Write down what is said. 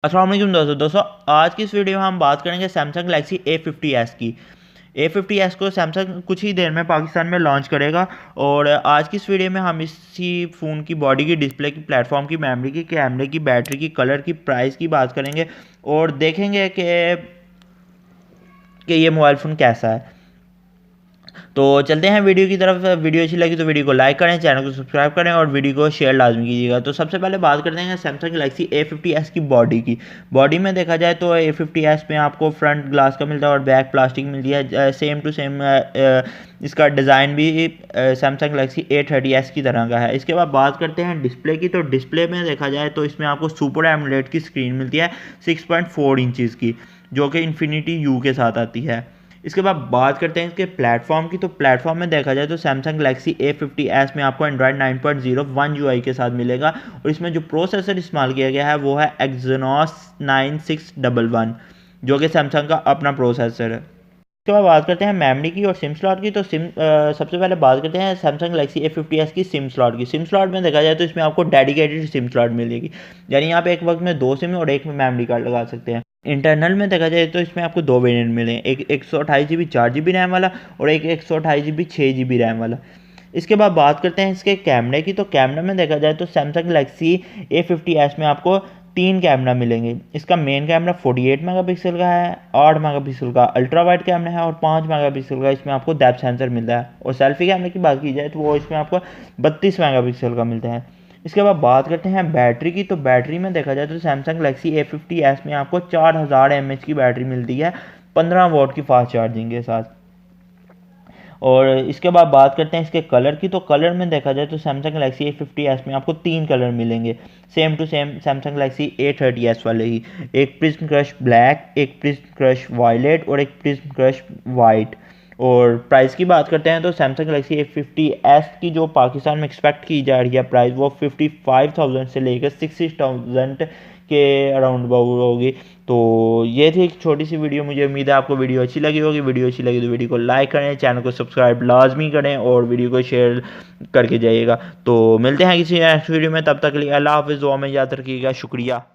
अस्सलाम वालेकुम दोस्तों आज की इस वीडियो में हम बात करेंगे सैमसंग गैलेक्सी A50s की। A50s को सैमसंग कुछ ही देर में पाकिस्तान में लॉन्च करेगा और आज की इस वीडियो में हम इसी फ़ोन की बॉडी की, डिस्प्ले की, प्लेटफॉर्म की, मेमोरी की, कैमरे की, बैटरी की, कलर की, प्राइस की बात करेंगे और देखेंगे कि ये मोबाइल फ़ोन कैसा है। तो चलते हैं वीडियो की तरफ। वीडियो अच्छी लगी तो वीडियो को लाइक करें, चैनल को सब्सक्राइब करें और वीडियो को शेयर लाजमी कीजिएगा। तो सबसे पहले बात करते हैं सैमसंग गैलेक्सी A50s की बॉडी की। बॉडी में देखा जाए तो A50s में आपको फ्रंट ग्लास का मिलता है और बैक प्लास्टिक मिलती है। सेम टू सेम इसका डिज़ाइन भी सैमसंग गैलेक्सी A30s की तरह का है। इसके बाद बात करते हैं डिस्प्ले की। तो डिस्प्ले में देखा जाए तो इसमें आपको सुपर एमोलेड की स्क्रीन मिलती है 6.4 इंचज़ की, जो कि इन्फिनिटी यू के साथ आती है। इसके बाद बात करते हैं इसके प्लेटफॉर्म की। तो प्लेटफॉर्म में देखा जाए तो सैमसंग गैलेक्सी A50s में आपको एंड्रॉयड 9.0 वन यूआई के साथ मिलेगा और इसमें जो प्रोसेसर इस्तेमाल किया गया है वो है Exynos 9611, जो कि सैमसंग का अपना प्रोसेसर है। इसके बाद बात करते हैं मेमोरी की और सिम स्लॉट की। तो सबसे पहले बात करते हैं सैमसंग गैलेक्सी A50s की सिम स्लॉट की। सिम स्लॉट में देखा जाए तो इसमें आपको डेडिकेटेड सिम स्लॉट मिलेगी, यानी यहाँ पे एक वक्त में 2 सिम और एक में मेमोरी कार्ड लगा सकते हैं। इंटरनल में देखा जाए तो इसमें आपको 2 वेरिएंट मिले हैं, एक 128 GB 4 GB रैम वाला और एक 128 GB 6 GB रैम वाला। इसके बाद बात करते हैं इसके कैमरे की। तो कैमरा में देखा जाए तो सैमसंग गैलेक्सी A50s में आपको 3 कैमरा मिलेंगे। इसका मेन कैमरा 48 मेगापिक्सल का है, 8 मेगापिक्सल का अल्ट्रा वाइड कैमरा है और 5 मेगापिक्सल का इसमें आपको डेप्थ सेंसर मिलता है। और सेल्फी कैमरे की बात की जाए तो वो इसमें आपको 32 मेगापिक्सल का मिलता है। इसके बाद बात करते हैं बैटरी की। तो बैटरी में देखा जाए तो सैमसंग गैलेक्सी A50s में आपको 4000 mAh की बैटरी मिलती है 15 वॉट की फास्ट चार्जिंग के साथ। और इसके बाद बात करते हैं इसके कलर की। तो कलर में देखा जाए तो सैमसंग गैलेक्सी A50s में आपको 3 कलर मिलेंगे, same to same Samsung Galaxy A30s वाले ही। एक प्रिज्म क्रश ब्लैक, एक प्रिज्म क्रश वायलेट और एक प्रिज्म क्रश वाइट। और प्राइस की बात करते हैं तो सैमसंग गैलेक्सी A50s की जो पाकिस्तान में एक्सपेक्ट की जा रही है प्राइस, वो 55,000 से लेकर 60,000 के अराउंड अबाउट होगी। तो ये थी एक छोटी सी वीडियो। मुझे उम्मीद है आपको वीडियो अच्छी लगी होगी। वीडियो अच्छी लगी तो वीडियो को लाइक करें, चैनल को सब्सक्राइब लाजमी करें और वीडियो को शेयर करके जाइएगा। तो मिलते हैं किसी नेक्स्ट वीडियो में, तब तक के लिए अल्लाह हाफिज़। दुआ में याद रखिएगा। शुक्रिया।